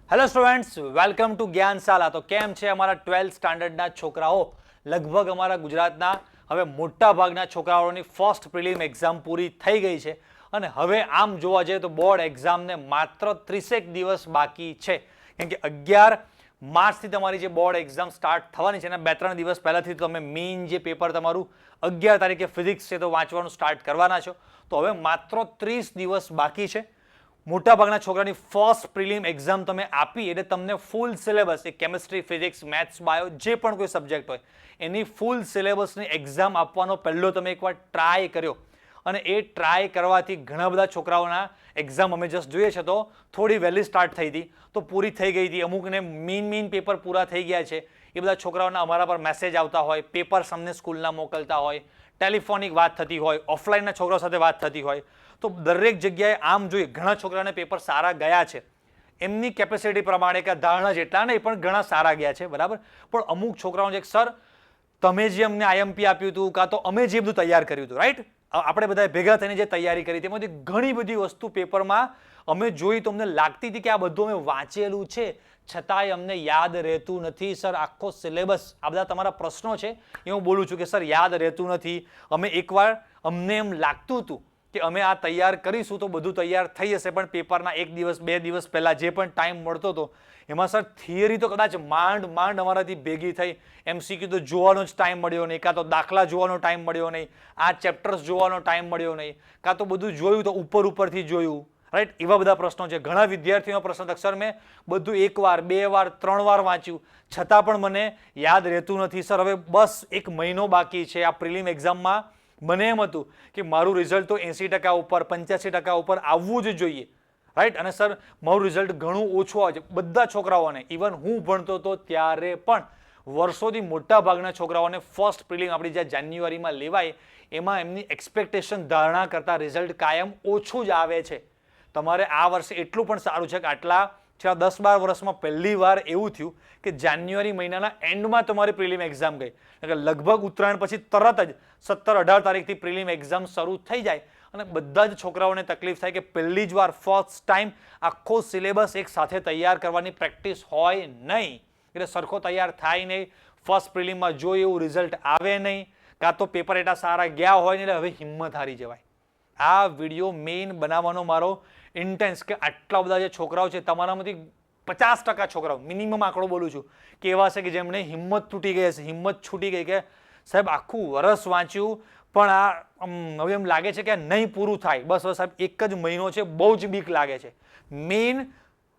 Hello students, welcome to Gyanshala. તો કેમ છે અમારા 12th સ્ટાન્ડર્ડના છોકરાઓ? લગભગ અમારા ગુજરાતના હવે મોટા ભાગના છોકરાઓની ફર્સ્ટ પ્રિલિમ એક્ઝામ પૂરી થઈ ગઈ છે અને હવે આમ જોવા જઈએ તો બોર્ડ એક્ઝામને માત્ર 30 દિવસ બાકી છે, કેમ કે 11 માર્ચથી તમારી જે બોર્ડ એક્ઝામ સ્ટાર્ટ થવાની છે એના 2-3 દિવસ પહેલાથી તમે મેઇન જે પેપર તમારું 11 તારીખે ફિઝિક્સ છે તો વાંચવાનું સ્ટાર્ટ કરવાના છો। તો હવે માત્ર 30 દિવસ બાકી છે। મોટાભાગના છોકરાની ફર્સ્ટ પ્રિલિમ એક્ઝામ તમે આપી એટલે તમને ફૂલ સિલેબસ, એ કેમિસ્ટ્રી, ફિઝિક્સ, મેથ્સ, બાયો જે પણ કોઈ સબ્જેક્ટ હોય એની ફૂલ સિલેબસની એક્ઝામ આપવાનો પહેલો તમે એકવાર ટ્રાય કર્યો અને એ ટ્રાય કરવાથી ઘણા બધા છોકરાઓના એક્ઝામ અમે જસ્ટ જોઈએ છે તો થોડી વહેલી સ્ટાર્ટ થઈ હતી તો પૂરી થઈ ગઈ હતી, અમુકને મેઇન પેપર પૂરા થઈ ગયા છે। એ બધા છોકરાઓના અમારા પર મેસેજ આવતા હોય, પેપર્સ અમને સ્કૂલના મોકલતા હોય, ટેલિફોનિક વાત થતી હોય, ઓફલાઈનના છોકરાઓ સાથે વાત થતી હોય, તો દરેક જગ્યાએ આમ જોઈએ ઘણા છોકરાને પેપર સારા ગયા છે, એમની કેપેસિટી પ્રમાણે કે ધારણા જેટલા નહીં પણ ઘણા સારા ગયા છે, બરાબર। પણ અમુક છોકરાઓ છે સર તમે જે અમને આઈએમપી આપ્યું હતું કાં તો અમે જે બધું તૈયાર કર્યું હતું, રાઈટ, આપણે બધા ભેગા થઈને જે તૈયારી કરી તેમાંથી ઘણી બધી વસ્તુ પેપરમાં અમે જોઈ તો અમને લાગતી હતી કે આ બધું અમે વાંચેલું છે છતાંય અમને યાદ રહેતું નથી સર, આખો સિલેબસ, આ બધા તમારા પ્રશ્નો છે એ હું બોલું છું કે સર યાદ રહેતું નથી। અમે એકવાર અમને એમ લાગતું હતું કે અમે આ તૈયાર કરીશું તો બધું તૈયાર થઈ જશે, પણ પેપરના 1 દિવસ 2 દિવસ પહેલા જે પણ ટાઈમ મળતો હતો એમાં સર થિયરી તો કદાચ માંડ અમારાથી ભેગી થઈ, એમસીક્યુ તો જોવાનો જ ટાઈમ મળ્યો નહીં, કાં તો દાખલા જોવાનો ટાઈમ મળ્યો નહીં, આ ચેપ્ટર્સ જોવાનો ટાઈમ મળ્યો નહીં, કાં તો બધું જોયું તો ઉપરથી જોયું, રાઈટ, એવા બધા પ્રશ્નો છે। ઘણા વિદ્યાર્થીઓનો પ્રશ્ન હતો સર મેં બધું 1 વાર 2 વાર 3 વાર વાંચ્યું છતાં પણ મને યાદ રહેતું નથી સર, હવે બસ 1 મહિનો બાકી છે આ પ્રિલિમ એક્ઝામમાં, મને એમ હતું કે મારું રિઝલ્ટ તો 80% ઉપર 85% ઉપર આવવું જ જોઈએ, રાઈટ, અને સર મારું રિઝલ્ટ ઘણું ઓછું આવે છે બધા છોકરાઓને, ઇવન હું ભણતો હતો ત્યારે પણ વર્ષોથી મોટા ભાગના છોકરાઓને ફર્સ્ટ પ્રિલિમ આપણી જે જાન્યુઆરીમાં લેવાય એમાં એમની એક્સપેક્ટેશન ધારણા કરતાં રિઝલ્ટ કાયમ ઓછું જ આવે છે। તમારે આ વર્ષે એટલું પણ સારું છે કે આટલા છેલ્લા 10-12 વર્ષમાં પહેલી વાર એવું થયું કે જાન્યુઆરી મહિનાના એન્ડમાં તમારી પ્રિલિમ એક્ઝામ ગઈ, એટલે લગભગ ઉત્તરાયણ પછી તરત જ 17-18 તારીખથી પ્રિલિમ એક્ઝામ શરૂ થઈ જાય અને બધા જ છોકરાઓને તકલીફ થાય કે પહેલી જ વાર ફર્સ્ટ ટાઈમ આખો સિલેબસ એક સાથે તૈયાર કરવાની પ્રેક્ટિસ હોય નહીં, એટલે સરખો તૈયાર થાય નહીં, ફર્સ્ટ પ્રિલિમમાં જોઈએ એવું રિઝલ્ટ આવે નહીં, કાં તો પેપર એટલા સારા ગયા હોય ને એટલે હવે હિંમત હારી જવાય। આ વિડીયો મેઇન બનાવવાનો મારો ઇન્ટેન્સ કે આટલા બધા જે છોકરાઓ છે તમારામાંથી 50% છોકરાઓ, મિનિમમ આંકડો બોલું છું, કે એવા છે કે જેમને હિંમત તૂટી ગઈ હશે, હિંમત છૂટી ગઈ કે સાહેબ આખું વરસ વાંચ્યું પણ આ હવે એમ લાગે છે કે નહીં પૂરું થાય, બસ સાહેબ 1 જ મહિનો છે, બહુ જ બીક લાગે છે। મેઇન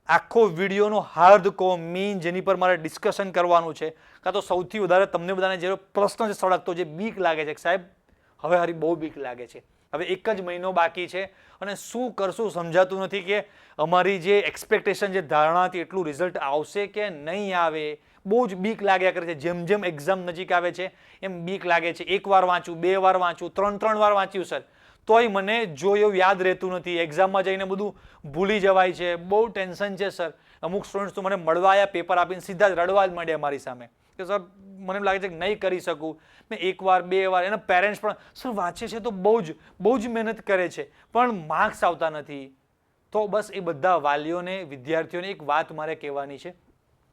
આખો વિડીયોનો હાર્દ કો મેઇન જેની પર મારે ડિસ્કશન કરવાનું છે, કાં તો સૌથી વધારે તમને બધાને જે પ્રશ્ન છે સળગતો, જે બીક લાગે છે કે સાહેબ હવે હારી બહુ બીક લાગે છે, હવે 1 જ મહિનો બાકી છે અને શું કરશું સમજાતું નથી કે અમારી જે એક્સપેક્ટેશન, જે ધારણા હતી એટલું રિઝલ્ટ આવશે કે નહીં આવે, બહુ જ બીક લાગ્યા કરે છે। જેમ જેમ એક્ઝામ નજીક આવે છે એમ બીક લાગે છે, 1 વાર વાંચું, 2 વાર વાંચું, 3 વાર વાંચ્યું સર તોય મને જો એવું યાદ રહેતું નથી, એક્ઝામમાં જઈને બધું ભૂલી જવાય છે, બહુ ટેન્શન છે સર। અમુક સ્ટુડન્ટ્સ તો મને મળવા આવ્યા, પેપર આપીને સીધા જ રડવા જ માંડ્યા મારી સામે કે સર મને એમ લાગે છે કે નહીં કરી શકું, મેં 1 વાર 2 વાર, એના પેરેન્ટ્સ પણ સર વાંચે છે તો બહુ જ મહેનત કરે છે પણ માર્ક્સ આવતા નથી। તો બસ એ બધા વાલીઓને, વિદ્યાર્થીઓને એક વાત મારે કહેવાની છે,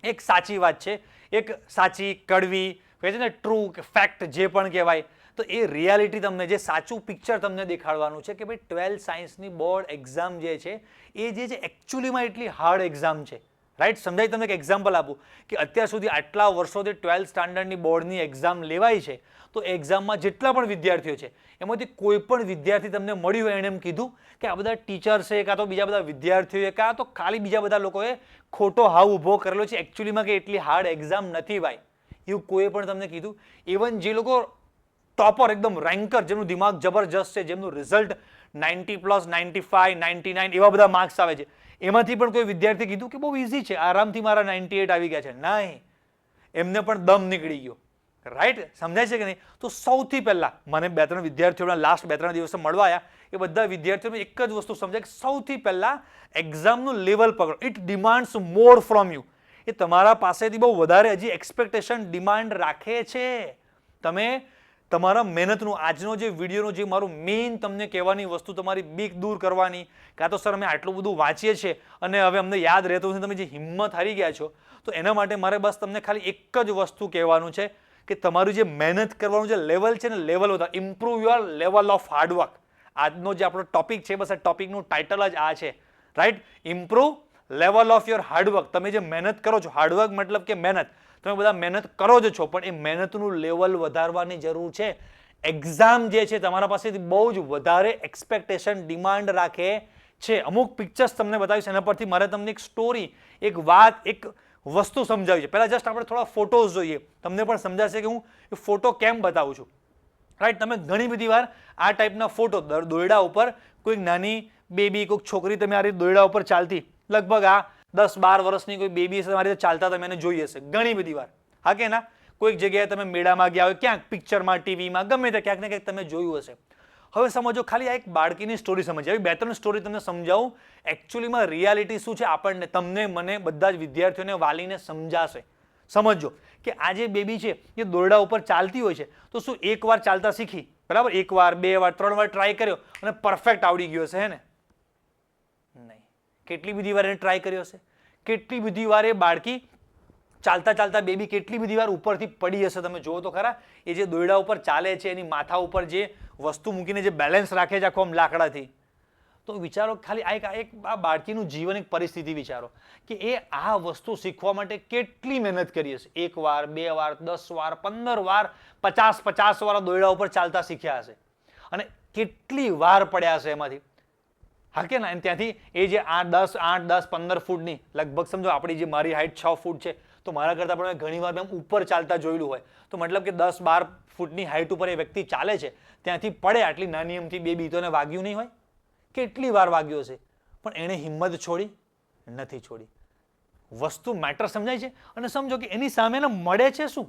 એક સાચી વાત છે, એક સાચી, કડવી, કહે છે ને ટ્રુ કે ફેક્ટ જે પણ કહેવાય, તો એ રિયાલિટી તમને, જે સાચું પિક્ચર તમને દેખાડવાનું છે કે ભાઈ 12 સાયન્સની બોર્ડ એક્ઝામ જે છે એ જે છે એકચ્યુઅલીમાં એટલી હાર્ડ એક્ઝામ છે, રાઈટ। સમજાય તમને એક એક્ઝામ્પલ આપું કે અત્યાર સુધી આટલા વર્ષોથી 12 સ્ટાન્ડર્ડની બોર્ડની એક્ઝામ લેવાય છે તો એક્ઝામમાં જેટલા પણ વિદ્યાર્થીઓ છે એમાંથી કોઈ પણ વિદ્યાર્થી તમને મળ્યું હોય એણે એમ કીધું કે આ બધા ટીચર્સે કાં તો બીજા બધા વિદ્યાર્થીઓએ કાં તો ખાલી બીજા બધા લોકોએ ખોટો હાવ ઊભો કરેલો છે, એકચ્યુઅલીમાં કે એટલી હાર્ડ એક્ઝામ નથી ભાઈ, એવું કોઈ પણ તમને કીધું? ઇવન જે લોકો ટોપર, એકદમ રેન્કર, જેમનું દિમાગ જબરજસ્ત છે, જેમનું રિઝલ્ટ 90+, 95, 99 એવા બધા માર્ક્સ આવે છે, એમાંથી પણ કોઈ વિદ્યાર્થી કીધું કે બહુ ઇઝી છે, આરામથી મારા 98 આવી ગયા છે? નહીં, એમને પણ દમ નીકળી ગયો, રાઈટ, સમજાય છે કે નહીં? તો સૌથી પહેલા મને 2-3 વિદ્યાર્થીઓના લાસ્ટ 2-3 દિવસે મળવા આવ્યા, એ બધા વિદ્યાર્થીઓને એક જ વસ્તુ સમજાય કે સૌથી પહેલા એક્ઝામનું લેવલ પકડો, it demands more from you, એ તમારા પાસેથી બહુ વધારે હજી એક્સપેક્ટેશન ડિમાન્ડ રાખે છે। તમે તમારા મહેનતનું આજનો જે વિડીયોનો જે મારું મેઇન તમને કહેવાની વસ્તુ તમારી બીક દૂર કરવાની, કાં તો સર અમે આટલું બધું વાંચીએ છીએ અને હવે અમને યાદ રહેતું નથી, તમે જે હિંમત હારી ગયા છો, તો એના માટે મારે બસ તમને ખાલી એક જ વસ્તુ કહેવાનું છે કે તમારું જે મહેનત કરવાનું જે લેવલ છે ને, લેવલ વધારો, improve your level of hard work. આજનો જે આપણો ટોપિક છે, બસ આ ટોપિકનું ટાઇટલ જ આ છે, right? Improve level of your hard work. તમે જે મહેનત કરો છો, હાર્ડવર્ક મતલબ કે મહેનત, તમે બધા મહેનત કરો જ છો, પણ એ મહેનતનું લેવલ વધારવાની જરૂર છે. એક્ઝામ જે છે તમારા પાસેથી બહુ જ વધારે એક્સપેક્ટેશન ડિમાન્ડ રાખે છે. અમુક પિક્ચર્સ તમને બતાવીશ, એના પરથી મારે તમને એક સ્ટોરી, એક વાત, એક વસ્તુ સમજાવી છે. પહેલા જસ્ટ આપણે થોડા ફોટોઝ જોઈએ, તમને પણ સમજાશે કે હું એ ફોટો કેમ બતાવું છું, રાઈટ? તમે ઘણી બધી વાર આ ટાઈપના ફોટો દોરડા ઉપર કોઈક નાની બેબી, કોઈક છોકરી તમે આ રીતે દોરડા ઉપર ચાલતી, લગભગ આ 10-12 વર્ષની કોઈ બેબી છે, તમારી રીતે ચાલતા તમે એને જોઈ હશે ઘણી બધી વાર, હા કે ના? કોઈક જગ્યાએ તમે મેળામાં ગયા હોય, ક્યાંક પિક્ચરમાં, ટીવીમાં, ગમે તે ક્યાંક ને ક્યાંક તમે જોયું હશે. હવે સમજો, ખાલી આ એક બાળકીની સ્ટોરી સમજી, આવી 2-3 સ્ટોરી તમને સમજાવું. એકચ્યુઅલીમાં રિયાલિટી શું છે આપણને, તમને, મને, બધા જ વિદ્યાર્થીઓને, વાલીને સમજાશે. સમજો કે આ જે બેબી છે એ દોરડા ઉપર ચાલતી હોય છે, તો શું એકવાર ચાલતા શીખી, બરાબર? 1 વાર, 2 વાર, 3 વાર ટ્રાય કર્યો અને પરફેક્ટ આવડી ગયો હશે, હે ને? નહીં. કેટલી બધી વાર એને ટ્રાય કર્યો હશે, કેટલી બધી વાર એ બાળકી ચાલતા ચાલતા બેબી કેટલી બધી વાર ઉપરથી પડી હશે. તમે જુઓ તો ખરા, એ જે દોરડા ઉપર ચાલે છે, એની માથા ઉપર જે વસ્તુ મૂકીને જે બેલેન્સ રાખે છે આખો આમ લાકડાથી, તો વિચારો ખાલી આ બાળકીનું જીવન, એક પરિસ્થિતિ વિચારો કે એ આ વસ્તુ શીખવા માટે કેટલી મહેનત કરી હશે. 1 વાર, 2 વાર, 10 વાર, 15 વાર, 50 વાર દોરડા ઉપર ચાલતા શીખ્યા હશે અને કેટલી વાર પડ્યા હશે એમાંથી, હા કે ના? ત્યાંથી એ જે 8, 10, 15 ફૂટની, લગભગ સમજો આપણી જે મારી હાઈટ 6 ફૂટ છે, તો મારા કરતાં પણ ઘણી વાર મેં ઉપર ચાલતા જોયેલું હોય, તો મતલબ કે 10-12 ફૂટની હાઈટ ઉપર એ વ્યક્તિ ચાલે છે, ત્યાંથી પડે આટલી નાની એમથી બેબી, તો એને વાગ્યું નહીં હોય? કેટલી વાર વાગ્યો છે, પણ એણે હિંમત છોડી નથી છોડી. વસ્તુ મેટર સમજાય છે? અને સમજો કે એની સામે મળે છે શું?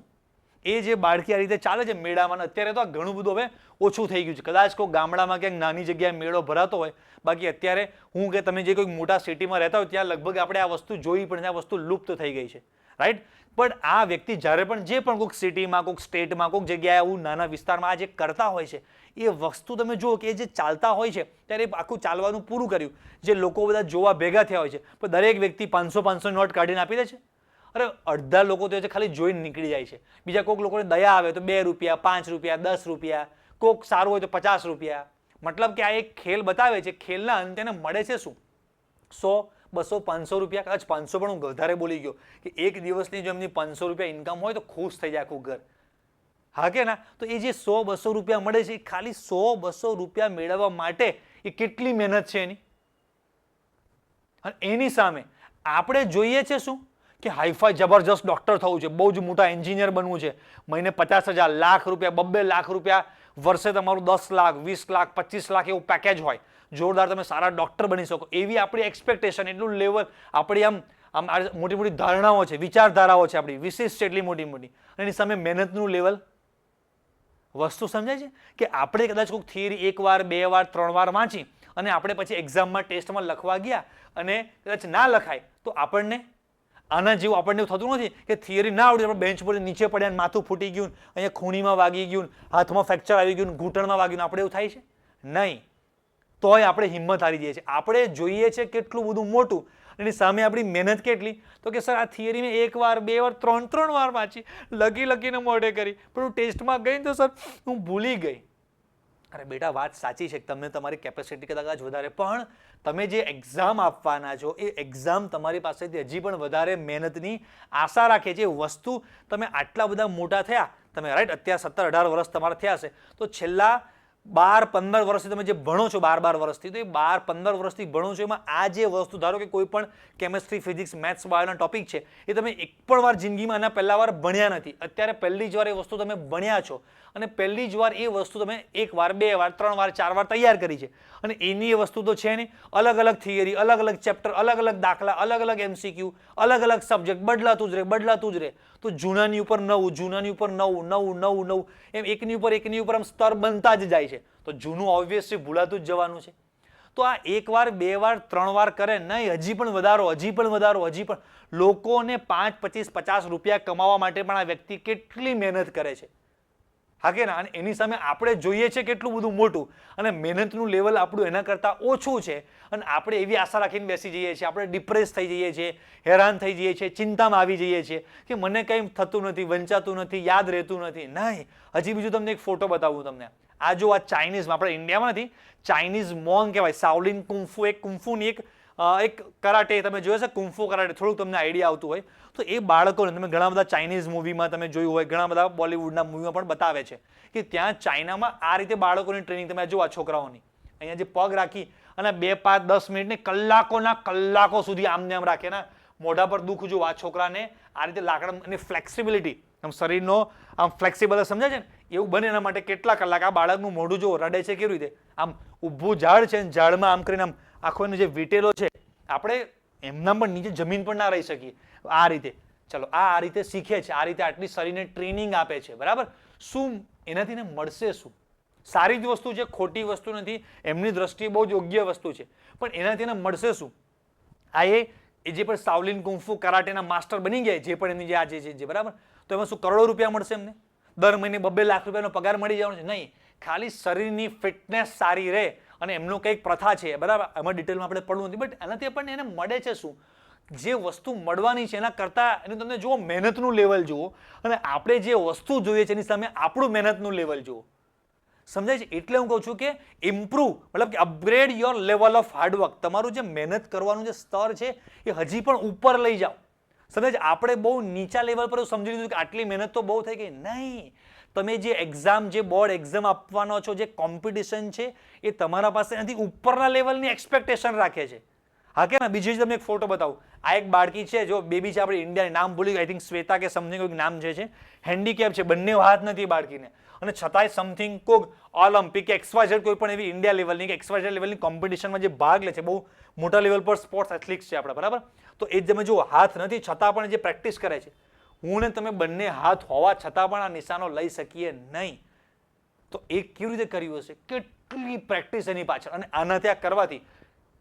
એ જે બાળકી આ રીતે ચાલે છે મેળામાં, અત્યારે તો આ ઘણું બધું હવે ઓછું થઈ ગયું છે. કદાચ કોઈ ગામડામાં ક્યાંક નાની જગ્યાએ મેળો ભરાતો હોય, બાકી અત્યારે હું કે તમે જે કોઈ મોટા સિટીમાં રહેતા હોય ત્યાં લગભગ આપણે આ વસ્તુ જોઈ, પણ આ વસ્તુ લુપ્ત થઈ ગઈ છે, રાઈટ? પણ આ વ્યક્તિ જ્યારે પણ જે પણ કોઈક સિટીમાં, કોઈક સ્ટેટમાં, કોઈક જગ્યાએ આવું નાના વિસ્તારમાં આ જે કરતા હોય છે, એ વસ્તુ તમે જુઓ કે જે ચાલતા હોય છે ત્યારે આખું ચાલવાનું પૂરું કર્યું, જે લોકો બધા જોવા ભેગા થયા હોય છે, પણ દરેક વ્યક્તિ 500 નોટ કાઢીને આપી દે છે. અરે અડધા લોકો તો ખાલી જોઈને નીકળી જાય છે. બીજા કોઈક લોકોને દયા આવે તો 2 રૂપિયા, 5 રૂપિયા, 10 રૂપિયા, કોઈક સારું હોય તો 50 રૂપિયા. મતલબ કે આ એક ખેલ બતાવે છે. ખેલના અંતે એને મળે છે શું? 100, 200, 500 રૂપિયા. કદાચ 500 પણ હું વધારે બોલી ગયો કે એક દિવસની જો એમની 500 રૂપિયા ઇન્કમ હોય તો ખુશ થઈ જાય આખું ઘર, હા કે ના? તો એ જે 100-200 રૂપિયા મળે છે, એ ખાલી 100-200 રૂપિયા મેળવવા માટે એ કેટલી મહેનત છે એની. અને એની સામે આપણે જોઈએ છે શું? કે હાઈફાઈ જબરજસ્ત ડોક્ટર થવું છે, બહુ જ મોટા એન્જિનિયર બનવું છે, મહિને 50,000, લાખ રૂપિયા, 2 લાખ રૂપિયા, વર્ષે તમારું 10 લાખ, 20 લાખ, 25 લાખ એવું પેકેજ હોય, જોરદાર તમે સારા ડોક્ટર બની શકો, એવી આપણી એક્સપેક્ટેશન, એટલું લેવલ, આપણી આમ મોટી મોટી ધારણાઓ છે, વિચારધારાઓ છે આપણી, વિશિષ્ટ એટલી મોટી મોટી. એની સામે મહેનતનું લેવલ. વસ્તુ સમજાય છે કે આપણે કદાચ કોઈક થિયરી 1 વાર, 2 વાર, 3 વાર વાંચી અને આપણે પછી એક્ઝામમાં, ટેસ્ટમાં લખવા ગયા અને કદાચ ના લખાય, તો આપણને આના જેવું આપણને એવું થતું નથી કે થિયરી ના આવડી, આપણે બેન્ચ પર નીચે પડ્યા, માથું ફૂટી ગયું, અહીંયા ખૂણીમાં વાગી ગયું, હાથમાં ફ્રેક્ચર આવી ગયું, ઘૂંટણમાં વાગ્યું, આપણે એવું થાય છે નહીં. તોય આપણે હિંમત હારી જઈએ છીએ. આપણે જોઈએ છે કેટલું બધું મોટું, એની સામે આપણી મહેનત કેટલી? તો કે સર આ થિયરી મેં 1 વાર, 2 વાર, 3 વાર વાંચી, લખીને મોઢે કરી, પણ હું ટેસ્ટમાં ગઈ તો સર હું ભૂલી ગઈ. અરે બેટા, વાત સાચી છે, તમને તમારી કેપેસિટી કદાચ વધારે, પણ તમે જે એક્ઝામ આપવાના છો એ એક્ઝામ તમારી પાસેથી હજી પણ વધારે મહેનતની આશા રાખે છે. વસ્તુ તમે આટલા બધા મોટા થયા, તમે રાઈટ અત્યારે 17-18 વર્ષ તમારા થયા હશે, તો છેલ્લા 12-15 વર્ષથી તમે જે ભણો છો, 12 વર્ષથી, તો એ 12-15 વર્ષથી ભણો છો, એમાં આ જે વસ્તુ, ધારો કે કોઈ પણ કેમેસ્ટ્રી, ફિઝિક્સ, મેથ્સ, બાયોના ટોપિક છે, એ તમે એક પણ વાર જિંદગીમાં આના પહેલા વાર ભણ્યા નથી. અત્યારે પહેલી જ વાર એ વસ્તુ તમે ભણ્યા છો અને પહેલી જ વાર એ વસ્તુ તમે 1 વાર, 2 વાર, 3 વાર, 4 વાર તૈયાર કરી છે. અને એની એ વસ્તુ તો છે નહીં. અલગ અલગ થિયરી, અલગ અલગ ચેપ્ટર, અલગ અલગ દાખલા, અલગ અલગ MCQ, અલગ અલગ સબ્જેક્ટ, બદલાતું જ રહે. તો જૂનાની ઉપર નવું, જૂનાની ઉપર નવું, એમ એકની ઉપર આમ સ્તર બનતા જ જાય છે. તો જૂનું ઓબ્વિયસલી ભૂલાતું જ જવાનું છે. તો આ 1 વાર, 2 વાર, 3 વાર કરે નહીં, હજી પણ વધારો. લોકોને 5, 25, 50 રૂપિયા કમાવા માટે પણ આ વ્યક્તિ કેટલી મહેનત કરે છે. હા કે ના? અને એની સામે આપણે જોઈએ છે કેટલું બધું મોટું અને મહેનતનું લેવલ આપણું એના કરતાં ઓછું છે અને આપણે એવી આશા રાખીને બેસી જઈએ છીએ, આપણે ડિપ્રેસ થઈ જઈએ છીએ, હેરાન થઈ જઈએ છીએ, ચિંતામાં આવી જઈએ છીએ કે મને કંઈ થતું નથી, વંચાતું નથી, યાદ રહેતું નથી. નહીં, હજી બીજું તમને એક ફોટો બતાવું તમને. આ જો આ ચાઇનીઝમાં, આપણે ઇન્ડિયામાં નથી, ચાઇનીઝ મોંગ કહેવાય, સાવલિન કુંફુ, એક કુંફુની એક કરાટે તમે જોયો છે, કુંફુ કરાટે, થોડુંક તમને આઈડિયા આવતું હોય તો એ બાળકોને તમે ઘણા બધા ચાઇનીઝ મૂવીમાં તમે જોયું હોય, ઘણા બધા બોલિવૂડના મૂવીમાં પણ બતાવે છે કે ત્યાં ચાઇનામાં આ રીતે બાળકોની ટ્રેનિંગ તમે જો આ છોકરાઓની અહીંયા જે પગ રાખી અને 2, 5, 10 મિનિટ ને કલાકોના કલાકો સુધી આમને આમ રાખે ને મોઢા પર દુઃખ જો આ છોકરાને આ રીતે લાકડા અને ફ્લેક્સિબિલિટી આમ શરીરનો આમ ફ્લેક્સિબલ સમજાય છે ને એવું બને એના માટે કેટલા કલાક આ બાળકનું મોઢું જો રડે છે કેવી રીતે આમ ઊભું ઝાડ છે ઝાડમાં આમ કરીને આમ આખો એનો જે વીટેલો છે આપણે એમના પણ નીચે જમીન પર ના રહી શકીએ આ રીતે. ચલો આ રીતે શીખે છે, આ રીતે આટલી શરીરને ટ્રેનિંગ આપે છે, બરાબર. શું એનાથી ને મળશે શું? સારી જ વસ્તુ છે, ખોટી વસ્તુ નથી, એમની દ્રષ્ટિએ બહુ જ યોગ્ય વસ્તુ છે, પણ એનાથી એને મળશે શું? આ એ જે પણ સાવલિન કુંફુ કરાટેના માસ્ટર બની ગયા જે પણ એમની જે આજે છે બરાબર, તો એમાં શું કરોડો રૂપિયા મળશે એમને? દર મહિને 2-2 લાખ રૂપિયાનો પગાર મળી જવાનો છે? નહીં, ખાલી શરીરની ફિટનેસ સારી રહે અને એમનો કંઈક પ્રથા છે, બરાબર, એમાં ડિટેલમાં આપણે પડવું નથી, બટ એનાથી આપણને એને મળે છે શું? જે વસ્તુ મળવાની છે એના કરતાં એનું તમે જુઓ મહેનતનું લેવલ જુઓ અને આપણે જે વસ્તુ જોઈએ છે એની સામે આપણું મહેનતનું લેવલ જુઓ. સમજાય છે? એટલે હું કહું છું કે ઇમ્પ્રૂવ મતલબ કે upgrade your level of hard work. તમારું જે મહેનત કરવાનું જે સ્તર છે એ હજી પણ ઉપર લઈ જાઓ. સમજાય છે? આપણે બહુ નીચા લેવલ પર સમજી લીધું કે આટલી મહેનત તો બહુ થઈ ગઈ. નહીં, તમે જે એક્ઝામ, જે બોર્ડ એક્ઝામ આપવાનો છો, જે કોમ્પિટિશન છે એ તમારા પાસે એનાથી ઉપરના લેવલની એક્સપેક્ટેશન રાખે છે. હા કે ના? બીજી તમને એક ફોટો બતાવું. આ એક બાળકી છે, જો બેબી છે, આપણે ઇન્ડિયાની નામ ભૂલી ગઈ, આઈ થિંક શ્વેતા કે સમથિંગ કોઈક નામ છે, હેન્ડીકેપ છે, બંને હાથ નથી બાળકીને, અને છતાંય સમથિંગ કોઈક ઓલિમ્પિક કે XYZ કોઈ પણ એવી ઇન્ડિયા લેવલની કે XYZ લેવલની કોમ્પિટિશનમાં જે ભાગ લે છે, બહુ મોટા લેવલ પર સ્પોર્ટ્સ એથ્લેટિક્સ છે આપણા, બરાબર. તો એ જ તમે જુઓ, હાથ નથી છતાં પણ જે પ્રેક્ટિસ કરે છે, હું ને તમે બંને હાથ હોવા છતાં પણ આ નિશાનો લઈ શકીએ નહીં. તો એ કેવી રીતે કર્યું હશે? કેટલી પ્રેક્ટિસ એની પાછળ. અને આનાથી આ કરવાથી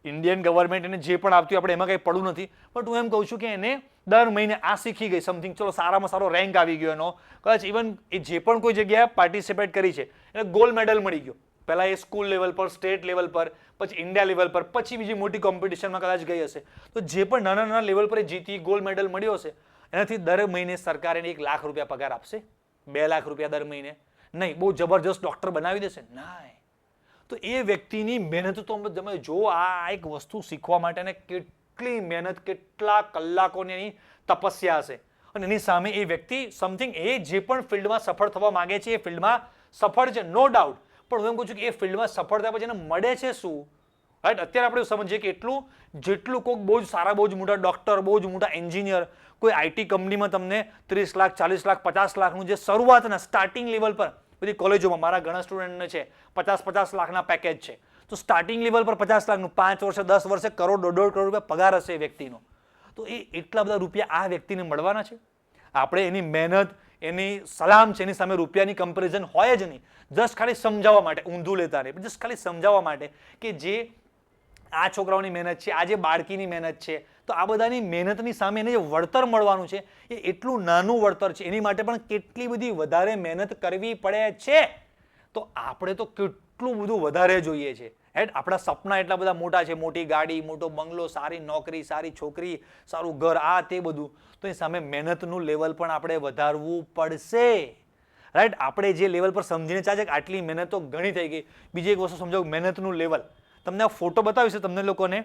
ઇન્ડિયન ગવર્મેન્ટ એને જે પણ આપતી આપણે એમાં કંઈ પડવું નથી, બટ હું એમ કહું છું કે એને દર મહિને આ શીખી ગઈ સમથિંગ, ચલો સારામાં સારો રેન્ક આવી ગયો એનો, કદાચ ઇવન એ જે પણ કોઈ જગ્યાએ પાર્ટિસિપેટ કરી છે એને ગોલ્ડ મેડલ મળી ગયો. પહેલાં એ સ્કૂલ લેવલ પર, સ્ટેટ લેવલ પર, પછી ઇન્ડિયા લેવલ પર, પછી બીજી મોટી કોમ્પિટિશનમાં કદાચ ગઈ હશે. તો જે પણ નાના નાના લેવલ પર જીતી ગોલ્ડ મેડલ મળ્યો હશે એનાથી દર મહિને સરકાર એને 1 લાખ રૂપિયા પગાર આપશે? 2 લાખ રૂપિયા દર મહિને? નહીં. બહુ જબરજસ્ત ડોક્ટર બનાવી દેશે? નહીં. તો એ વ્યક્તિની મહેનત તો તમે જો, આ એક વસ્તુ શીખવા માટે કેટલી મહેનત, કેટલા કલાકોની એની તપસ્યા હશે, અને એની સામે એ વ્યક્તિ સમથિંગ એ જે પણ ફિલ્ડમાં સફળ થવા માંગે છે એ ફિલ્ડમાં સફળ છે, નો ડાઉટ. પણ હું એમ કહું છું કે એ ફિલ્ડમાં સફળ થયા પછી એને મળે છે શું? રાઈટ? અત્યારે આપણે સમજીએ કે જેટલું કોઈક બહુ જ સારા, બહુ જ મોટા ડોક્ટર, બહુ જ મોટા એન્જિનિયર, કોઈ આઈટી કંપનીમાં તમને 30 લાખ, 40 લાખ, 50 લાખનું જે શરૂઆતના સ્ટાર્ટિંગ લેવલ પર બધી કોલેજોમાં મારા ઘણા સ્ટુડન્ટને છે 50 લાખના પેકેજ છે. તો સ્ટાર્ટિંગ લેવલ પર 50 લાખનું 5 વર્ષે, 10 વર્ષે કરોડ, 1.5 કરોડ રૂપિયા પગાર હશે એ વ્યક્તિનો. તો એ એટલા બધા રૂપિયા આ વ્યક્તિને મળવાના છે? આપણે એની મહેનત, એની સલામ છે, એની સામે રૂપિયાની કમ્પેરિઝન હોય જ નહીં. જસ્ટ ખાલી સમજાવવા માટે, ઊંધું લેતા નહીં, જસ્ટ ખાલી સમજાવવા માટે કે જે આ છોકરાઓની મહેનત છે, આ જે બાળકીની મહેનત છે, તો આ બધાની મહેનતની સામે એને જે વળતર મળવાનું છે એ એટલું નાનું વળતર છે, એની માટે પણ કેટલી બધી વધારે મહેનત કરવી પડે છે. તો આપણે તો કેટલું બધું વધારે જોઈએ છે. હેડ, આપણા સપના એટલા બધા મોટા છે, મોટી ગાડી, મોટો બંગલો, સારી નોકરી, સારી છોકરી, સારું ઘર, આ તે બધું. તો એ સામે મહેનતનું લેવલ પણ આપણે વધારવું પડશે. રાઈટ? આપણે જે લેવલ પર સમજીને ચાલે કે આટલી મહેનત તો ઘણી થઈ ગઈ. બીજી એક વસ્તુ સમજાવું, મહેનતનું લેવલ. તમને આ ફોટો બતાવીશ તમને લોકોને,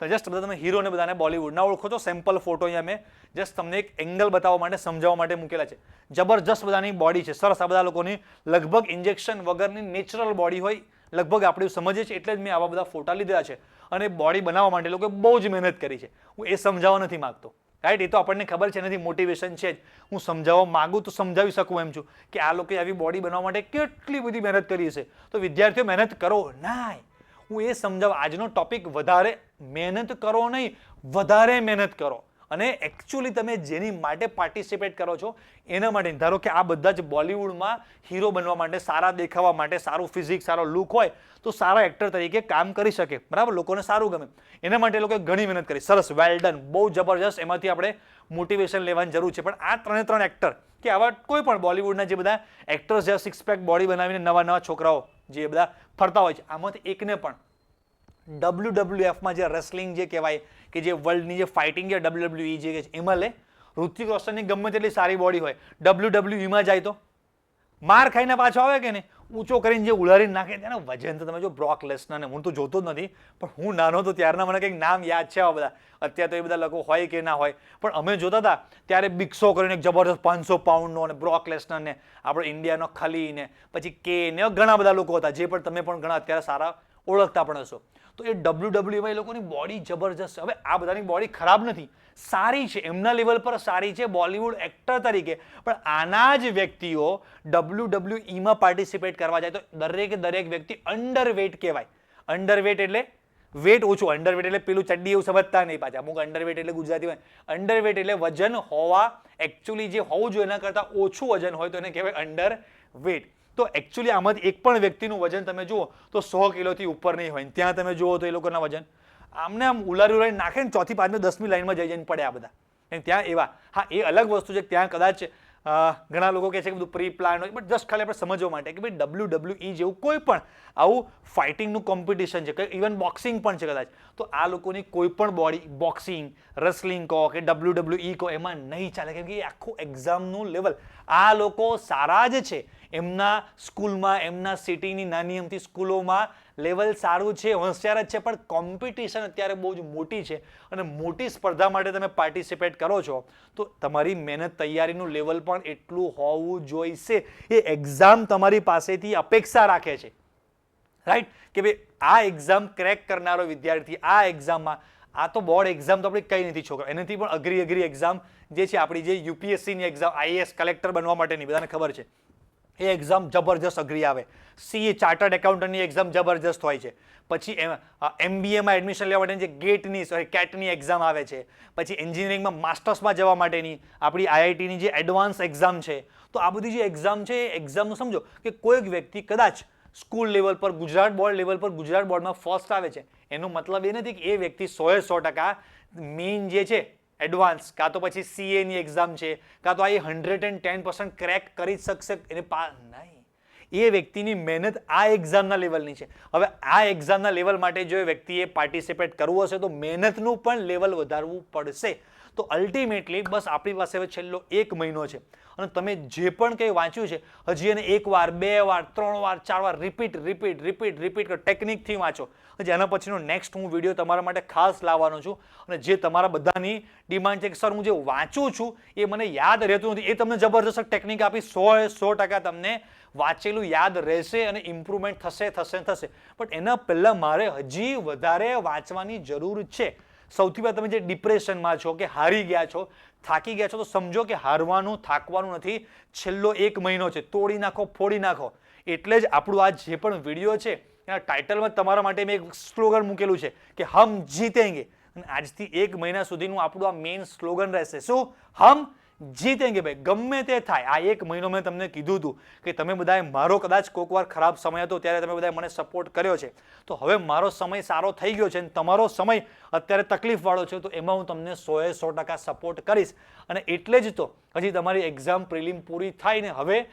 જસ્ટ બધા તમે હીરોને બધાને બોલિવૂડના ઓળખો છો, સેમ્પલ ફોટો અહીંયા મેં જસ્ટ તમને એક એંગલ બતાવવા માટે, સમજાવવા માટે મૂકેલા છે. જબરજસ્ત બધાની બોડી છે, સરસ. આ બધા લોકોની લગભગ ઇન્જેક્શન વગરની નેચરલ બોડી હોય, લગભગ આપણે સમજીએ છીએ, એટલે જ મેં આવા બધા ફોટા લીધા છે. અને બોડી બનાવવા માટે લોકોએ બહુ જ મહેનત કરી છે. હું એ સમજાવવા નથી માગતો, રાઈટ? એ તો આપણને ખબર છે, એનાથી મોટિવેશન છે જ. હું સમજાવવા માગું તો સમજાવી શકું એમ છું કે આ લોકોએ આવી બોડી બનાવવા માટે કેટલી બધી મહેનત કરી હશે. તો વિદ્યાર્થીઓ મહેનત કરો ના, હું એ સમજાવવા, આજનો ટોપિક વધારે મહેનત કરો નહીં, વધારે મહેનત કરો. અને એકચ્યુઅલી તમે જેની માટે પાર્ટિસિપેટ કરો છો એના માટે. ધારો કે આ બધા જ બોલિવૂડમાં હીરો બનવા માટે, સારા દેખાવા માટે, સારું ફિઝિક, સારો લુક હોય તો સારા એક્ટર તરીકે કામ કરી શકે, બરાબર, લોકોને સારું ગમે, એના માટે લોકોએ ઘણી મહેનત કરી. સરસ, વેલ ડન, બહુ જબરજસ્ત. એમાંથી આપણે મોટિવેશન લેવાની જરૂર છે. પણ આ 3 એક્ટર કે આવા કોઈ પણ બોલિવૂડના જે બધા એક્ટર્સ જે સિક્સ પેક બોડી બનાવીને નવા નવા છોકરાઓ જે બધા ફરતા હોય છે, આમાંથી એકને પણ WWFમાં જે રેસલિંગ જે કહેવાય કે જે વર્લ્ડની જે ફાઇટિંગ છે WWE જે છે એમાં લે. ઋતિક રોશનની ગમે તેટલી સારી બોડી હોય, WWEમાં જાય તો માર ખાઈને પાછો આવે કે નહીં, ઊંચો કરીને જે ઉલારીને નાખે તેના વજન તો તમે જો બ્રોક લેસનરને હું તો જોતો જ નથી, પણ હું નાનો તો ત્યારના મને કંઈક નામ યાદ છે આવા બધા. અત્યારે તો એ બધા લોકો હોય કે ના હોય, પણ અમે જોતા હતા ત્યારે બિગ શો કરીને એક જબરદસ્ત 500 પાઉન્ડનો અને બ્રોક લેસનરને આપણે ઇન્ડિયાનો ખલીને પછી કે ને ઘણા બધા લોકો હતા જે પણ તમે પણ ઘણા અત્યારે સારા ઓળખતા પણ હશો. તો એ WWE એ લોકોની બોડી જબરજસ્ત. હવે આ બધાની બોડી ખરાબ નથી, સારી છે, એમના લેવલ પર સારી છે બોલિવૂડ એક્ટર તરીકે, પણ આના જ વ્યક્તિઓ WWEમાં પાર્ટિસિપેટ કરવા જાય તો દરેક વ્યક્તિ અંડરવેટ કહેવાય. અંડરવેટ એટલે વેટ ઓછું, અંડરવેટ એટલે પેલું ચડ્ડી એવું સમજતા નહીં પાછા, અમુક અંડરવેટ એટલે ગુજરાતીમાં અંડરવેટ એટલે વજન હોવા એકચ્યુઅલી જે હોવું જોઈએ એના કરતાં ઓછું વજન હોય તો એને કહેવાય અંડરવેટ. તો એકચ્યુઅલી આમાંથી એક પણ વ્યક્તિનું વજન તમે જુઓ તો 100 કિલોથી ઉપર નહીં હોય, ત્યાં તમે જુઓ તો એ લોકોના વજન આમને આમ ઉલારી નાખે ને 4થી 5 10મી લાઈનમાં જઈને પડે આ બધા. ત્યાં એવા હા એ અલગ વસ્તુ છે, ત્યાં કદાચ ઘણા લોકો કહે છે કે બધું પ્રી પ્લાન હોય, બટ જસ્ટ ખાલી આપણે સમજવા માટે કે ભાઈ WWE જેવું કોઈ પણ આવું ફાઇટિંગનું કોમ્પિટિશન છે, ઇવન બોક્સિંગ પણ છે કદાચ, તો આ લોકોની કોઈ પણ બોડી બોક્સિંગ રેસલિંગ કહો કે WWE કહો એમાં નહીં ચાલે, કેમ કે એ આખું એક્ઝામનું લેવલ. આ લોકો સારા જ છે, એમના સ્કૂલમાં એમના સિટીની નાની અમથી સ્કૂલોમાં લેવલ સારું છે, હોશિયાર જ છે, પણ કોમ્પિટિશન અત્યારે બહુ જ મોટી છે અને મોટી સ્પર્ધા માટે તમે પાર્ટિસિપેટ કરો છો તો તમારી મહેનત તૈયારીનું લેવલ પણ એટલું હોવું જોઈશે. એ એક્ઝામ તમારી પાસેથી અપેક્ષા રાખે છે, રાઈટ, કે ભાઈ આ એક્ઝામ ક્રેક કરનારો વિદ્યાર્થી આ એક્ઝામમાં, આ તો બોર્ડ એક્ઝામ તો આપણી કઈ નથી છોકરા, એનાથી પણ અઘરી એક્ઝામ જે છે આપણી જે UPSCની એક્ઝામ IAS કલેક્ટર બનવા માટેની બધાને ખબર છે એ એક્ઝામ જબરજસ્ત અઘરી આવે. CA ચાર્ટર્ડ એકાઉન્ટન્ટની એક્ઝામ જબરજસ્ત હોય છે. પછી MBAમાં એડમિશન લેવા માટેની જે ગેટની કેટની એક્ઝામ આવે છે. પછી એન્જિનિયરિંગમાં માસ્ટર્સમાં જવા માટેની આપણી IITની જે એડવાન્સ એક્ઝામ છે. તો આ બધી જે એક્ઝામ છે એ એક્ઝામનું સમજો કે કોઈક વ્યક્તિ કદાચ સ્કૂલ લેવલ પર ગુજરાત બોર્ડ લેવલ પર ગુજરાત બોર્ડમાં ફર્સ્ટ આવે છે, એનો મતલબ એ નથી કે એ વ્યક્તિ 100% મેઇન જે છે એડવાન્સ કાં તો પછી CA ની એક્ઝામ છે કાં તો આ 110% ક્રેક કરી શકશે એને નહીં. એ વ્યક્તિની મહેનત આ એક્ઝામના લેવલની છે. હવે આ એક્ઝામના લેવલ માટે જો એ વ્યક્તિએ પાર્ટિસિપેટ કરવું હશે તો મહેનતનું પણ લેવલ વધારવું પડશે. તો અલ્ટિમેટલી બસ આપણી પાસે હવે છેલ્લો 1 મહિનો છે અને તમે જે પણ કંઈ વાંચ્યું છે હજી એને 1 વાર 2 વાર 3 વાર 4 વાર રિપીટ ટેકનિકથી વાંચો. હજી આના પછીનો નેક્સ્ટ હું વિડીયો તમારા માટે ખાસ લાવવાનો છું અને જે તમારા બધાની ડિમાન્ડ છે કે સર હું જે વાંચું છું એ મને યાદ રહેતું નથી, એ તમને જબરદસ્ત ટેકનિક આપી 100% તમને વાંચેલું યાદ રહેશે અને ઇમ્પ્રુવમેન્ટ થશે. પણ એના પહેલાં મારે હજી વધારે વાંચવાની જરૂર છે. સૌથી પહેલાં તમે જે ડિપ્રેશનમાં છો કે હારી ગયા છો, થાકી ગયા છો, તો સમજો કે હારવાનું થાકવાનું નથી, છેલ્લો 1 મહિનો છે, તોડી નાખો ફોડી નાખો. એટલે જ આપણું આ જે પણ વિડીયો છે એના ટાઇટલમાં તમારા માટે મેં એક સ્લોગન મૂકેલું છે કે હમ જીતેંગે, અને આજથી 1 મહિના સુધીનું આપણું આ મેઇન સ્લોગન રહેશે. શું? હમ જીતેંગે. ભાઈ ગમે તે થાય, આ 1 મહિનો મેં તમને કીધું હતું કે તમે બધાએ મારો કદાચ કોઈક વાર ખરાબ સમય હતો ત્યારે તમે બધાએ મને સપોર્ટ કર્યો છે, તો હવે મારો સમય સારો થઈ ગયો છે અને તમારો સમય અત્યારે તકલીફવાળો છે, તો એમાં હું તમને 100% સપોર્ટ કરીશ. અને એટલે જ તો હજી તમારી એક્ઝામ પ્રિલિમ પૂરી થાય ને હવે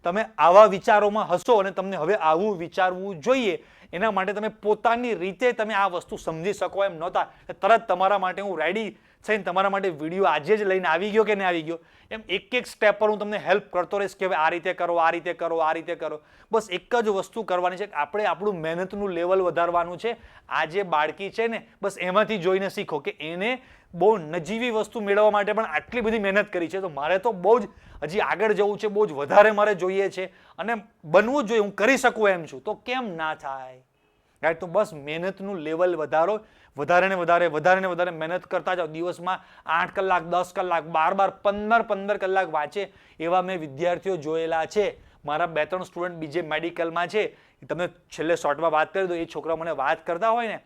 તમે આવા વિચારોમાં હશો અને તમને હવે આવું વિચારવું જોઈએ. એના માટે તમે પોતાની રીતે તમે આ વસ્તુ સમજી શકો એમ નહોતા, તરત તમારા માટે હું રેડી થઈને તમારા માટે વિડીયો આજે જ લઈને આવી ગયો કે નહીં આવી ગયો, એમ એક સ્ટેપ પર હું તમને હેલ્પ કરતો રહીશ કે હવે આ રીતે કરો, આ રીતે કરો, આ રીતે કરો. બસ એક જ વસ્તુ કરવાની છે કે આપણે આપણું મહેનતનું લેવલ વધારવાનું છે. આ જે બાળકી છે ને બસ એમાંથી જોઈને શીખો કે એને બહુ નજીવી વસ્તુ મેળવવા માટે પણ આટલી બધી મહેનત કરી છે, તો મારે તો બહુ જ હજી આગળ જવું છે, બહુ જ વધારે મારે જોઈએ છે અને બનવું જ જોઈએ, હું કરી શકું એમ છું, તો કેમ ના થાય, રાઈટ? તો બસ મહેનતનું લેવલ વધારો, વધારે ને વધારે મહેનત કરતા જાઓ. દિવસમાં 8 કલાક 10 કલાક 12 15 કલાક વાંચે એવા મેં વિદ્યાર્થીઓ જોયેલા છે. મારા 2-3 સ્ટુડન્ટ બીજે મેડિકલમાં છે, તમને છેલ્લે શોર્ટમાં વાત કરી દો. એ છોકરા મને વાત કરતા હોય ને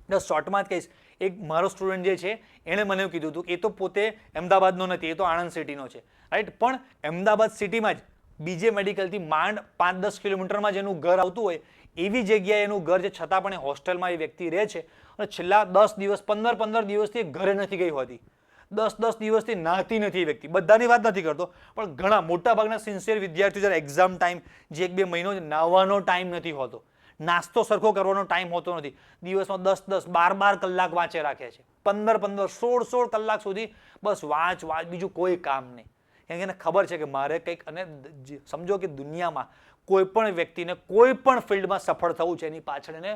તો શોર્ટમાં જ કહીશ. એક મારો સ્ટુડન્ટ જે છે એણે મને એવું કીધું હતું કે એ તો પોતે અમદાવાદનો નથી, એ તો આણંદ સિટીનો છે, રાઈટ? પણ અમદાવાદ સિટીમાં જ બીજે મેડિકલથી માંડ 5-10 કિલોમીટરમાં જ એનું ઘર આવતું હોય એવી જગ્યાએ એનું ઘર છે, છતાં પણ એ હોસ્ટેલમાં એ વ્યક્તિ રહે છે અને છેલ્લા 10 દિવસ 15 દિવસથી ઘરે નથી ગઈ હોતી. 10 દિવસથી નાહતી નથી એ વ્યક્તિ, બધાની વાત નથી કરતો, પણ ઘણા મોટા ભાગના સિન્સિયર વિદ્યાર્થીઓ જ્યારે એક્ઝામ ટાઈમ જે 1-2 મહિનો નાહવાનો ટાઈમ નથી હોતો, નાસ્તો સરખો કરવાનો ટાઈમ હોતો નથી, દિવસમાં 10-10, 12-12 કલાક વાંચે રાખે છે, 15-15, 16-16 કલાક સુધી બસ વાંચ, બીજું કોઈ કામ નહીં. કેમ કે એને ખબર છે કે મારે કંઈક, અને સમજો કે દુનિયામાં કોઈ પણ વ્યક્તિને કોઈ પણ ફિલ્ડમાં સફળ થવું છે એની પાછળ એને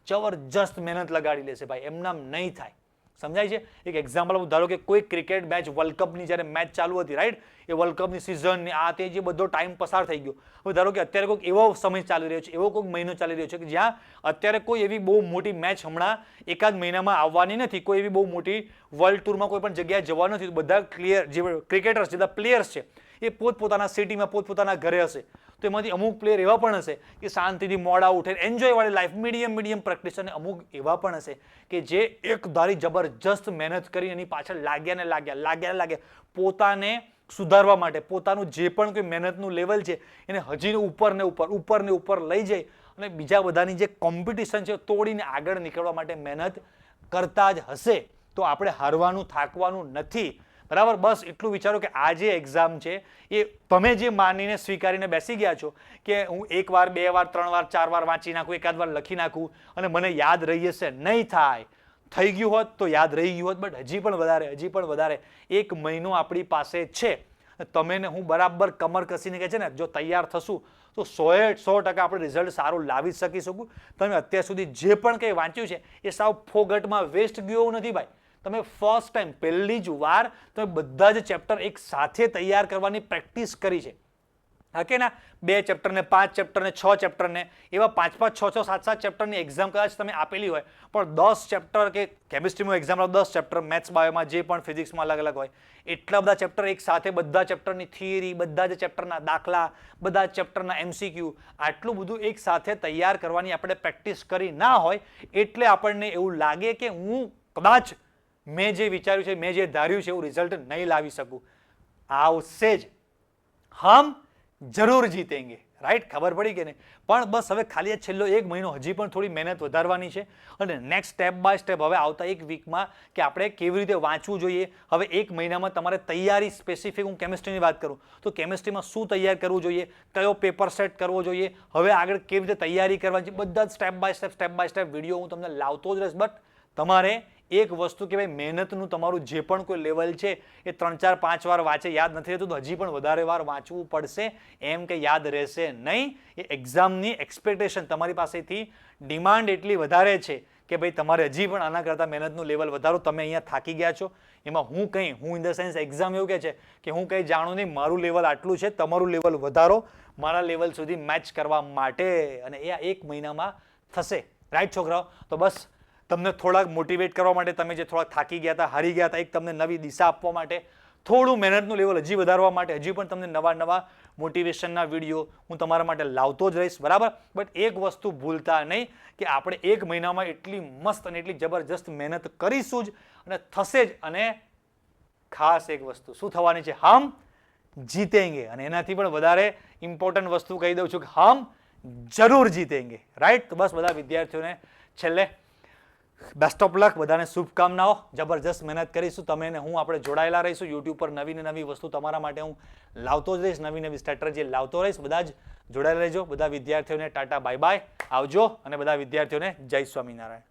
જબરજસ્ત મહેનત લગાડી લેશે ભાઈ, એમનામ નહીં થાય. સમજાય છે? એક એક્ઝામ્પલ હું ધારો કે કોઈ ક્રિકેટ મેચ, વર્લ્ડ કપની જ્યારે મેચ ચાલુ હતી, રાઈટ, એ વર્લ્ડ કપની સિઝન આ તે જે બધો ટાઈમ પસાર થઈ ગયો. હવે ધારો કે અત્યારે કોઈક એવો સમય ચાલી રહ્યો છે, એવો કોઈક મહિનો ચાલી રહ્યો છે કે જ્યાં અત્યારે કોઈ એવી બહુ મોટી મેચ હમણાં એકાદ મહિનામાં આવવાની નથી, કોઈ એવી બહુ મોટી વર્લ્ડ ટૂરમાં કોઈ પણ જગ્યાએ જવાનું નથી. બધા ક્લિયર જે ક્રિકેટર્સ, જે પ્લેયર્સ છે એ પોતપોતાના સિટીમાં, પોતપોતાના ઘરે હશે. તો એમાંથી અમુક પ્લેયર એવા પણ હશે કે શાંતિથી મોડા ઉઠે, એન્જોય વાળી લાઈફ, મીડિયમ પ્રેક્ટિસ, અને અમુક એવા પણ હશે કે જે એક ધારી જબરજસ્ત મહેનત કરી એની પાછળ લાગ્યા પોતાને સુધારવા માટે, પોતાનું જે પણ કોઈ મહેનતનું લેવલ છે એને હજી ઉપર ને ઉપર લઈ જાય અને બીજા બધાની જે કોમ્પિટિશન છે તોડીને આગળ નીકળવા માટે મહેનત કરતા જ હશે. તો આપણે હારવાનું, થાકવાનું નથી. બરાબર? બસ એટલું વિચારો કે આ જે એક્ઝામ છે એ તમે જે માનીને સ્વીકારીને બેસી ગયા છો કે હું 1 વાર 2 વાર 3 વાર 4 વાર વાંચી નાખું, એકાદ વાર લખી નાખું અને મને યાદ રહી જશે, નહીં થાય. થઈ ગયું હોત તો યાદ રહી ગયું હોત, બટ હજી પણ વધારે 1 મહિનો આપણી પાસે છે. તમે ને હું બરાબર કમર કસીને કહે છે ને, જો તૈયાર થશું તો 100% આપણે રિઝલ્ટ સારું લાવી શકીશું. તમે અત્યાર સુધી જે પણ કંઈ વાંચ્યું છે એ સાવ ફોગટમાં વેસ્ટ ગયું નથી ભાઈ. તમે ફર્સ્ટ ટાઈમ, પહેલી જ વાર તમે બધા જ ચેપ્ટર એક સાથે તૈયાર કરવાની પ્રેક્ટિસ કરી છે. ઓકે ના? 2 ચેપ્ટર ને 5 ચેપ્ટર ને 6 ચેપ્ટર ને એવા 5-5, 6-6, 7-7 ચેપ્ટરની એક્ઝામ કદાચ તમે આપેલી હોય, પણ 10 ચેપ્ટર કે કેમિસ્ટ્રીમાં એક્ઝામ 10 ચેપ્ટર, મેથ્સ બાયોમાં જે પણ ફિઝિક્સમાં અલગ હોય, એટલા બધા ચેપ્ટર એક સાથે, બધા ચેપ્ટરની થિયરી, બધા જ ચેપ્ટરના દાખલા, બધા ચેપ્ટરના MCQ, આટલું બધું એક સાથે તૈયાર કરવાની આપણે પ્રેક્ટિસ કરી ના હોય એટલે આપણને એવું લાગે કે હું કદાચ મેં જે વિચાર્યું છે, મેં જે ધાર્યું છે એવું રિઝલ્ટ નહીં લાવી શકું. આવશે જ, હમ જરૂર જીતેંગે. રાઈટ? ખબર પડી કે નહીં? પણ બસ હવે ખાલી છેલ્લો 1 મહિનો હજી પણ થોડી મહેનત વધારવાની છે અને નેક્સ્ટ સ્ટેપ બાય સ્ટેપ હવે આવતા 1 વીકમાં કે આપણે કેવી રીતે વાંચવું જોઈએ. હવે 1 મહિનામાં તમારે તૈયારી સ્પેસિફિક, હું કેમિસ્ટ્રીની વાત કરું તો કેમિસ્ટ્રીમાં શું તૈયાર કરવું જોઈએ, કયો પેપર સેટ કરવો જોઈએ, હવે આગળ કેવી રીતે તૈયારી કરવાની, બધા જ સ્ટેપ બાય સ્ટેપ વિડીયો હું તમને લાવતો જ રહીશ. બટ તમારે એક વસ્તુ કે ભાઈ, મહેનતનું તમારું જે પણ કોઈ લેવલ છે એ 3, 4, 5 વાર વાંચે યાદ નથી રહેતું તો હજી પણ વધારે વાર વાંચવું પડશે, એમ કે યાદ રહેશે નહીં. એ એક્ઝામની એક્સપેક્ટેશન તમારી પાસેથી, ડિમાન્ડ એટલી વધારે છે કે ભાઈ તમારે હજી પણ આના કરતાં મહેનતનું લેવલ વધારો. તમે અહીંયા થાકી ગયા છો, એમાં હું ઇન ધ સેન્સ એક્ઝામ એવું કહે છે કે હું કંઈ જાણું નહીં, મારું લેવલ આટલું છે, તમારું લેવલ વધારો મારા લેવલ સુધી મેચ કરવા માટે, અને એ 1 મહિનામાં થશે. રાઈટ છોકરાઓ? તો બસ તમને થોડાક મોટિવેટ કરવા માટે, તમે જે થોડાક થાકી ગયા હતા, હારી ગયા હતા, એક તમને નવી દિશા આપવા માટે, થોડું મહેનતનું લેવલ હજી વધારવા માટે, હજી પણ તમને નવા મોટિવેશનના વિડીયો હું તમારા માટે લાવતો જ રહીશ. બરાબર? બટ એક વસ્તુ ભૂલતા નહીં કે આપણે 1 મહિનામાં એટલી મસ્ત અને એટલી જબરજસ્ત મહેનત કરીશું જ અને થશે જ. અને ખાસ એક વસ્તુ શું થવાની છે? હમ જીતેંગે. અને એનાથી પણ વધારે ઇમ્પોર્ટન્ટ વસ્તુ કહી દઉં છું કે હમ જરૂર જીતેંગે. રાઈટ? તો બસ બધા વિદ્યાર્થીઓને છેલ્લે બેસ્ટ ઓફ લક, બધાને શુભકામનાઓ. જબરજસ્ત મહેનત કરીશું, તમે ને હું આપણે જોડાયેલા રહીશું. યુટ્યુબ પર નવી ને નવી વસ્તુ તમારા માટે હું લાવતો જ રહીશ, નવી સ્ટ્રેટેજી લાવતો રહીશ. બધા જ જોડાયેલા રહેજો. બધા વિદ્યાર્થીઓને ટાટા બાય બાય, આવજો, અને બધા વિદ્યાર્થીઓને જય સ્વામિનારાયણ.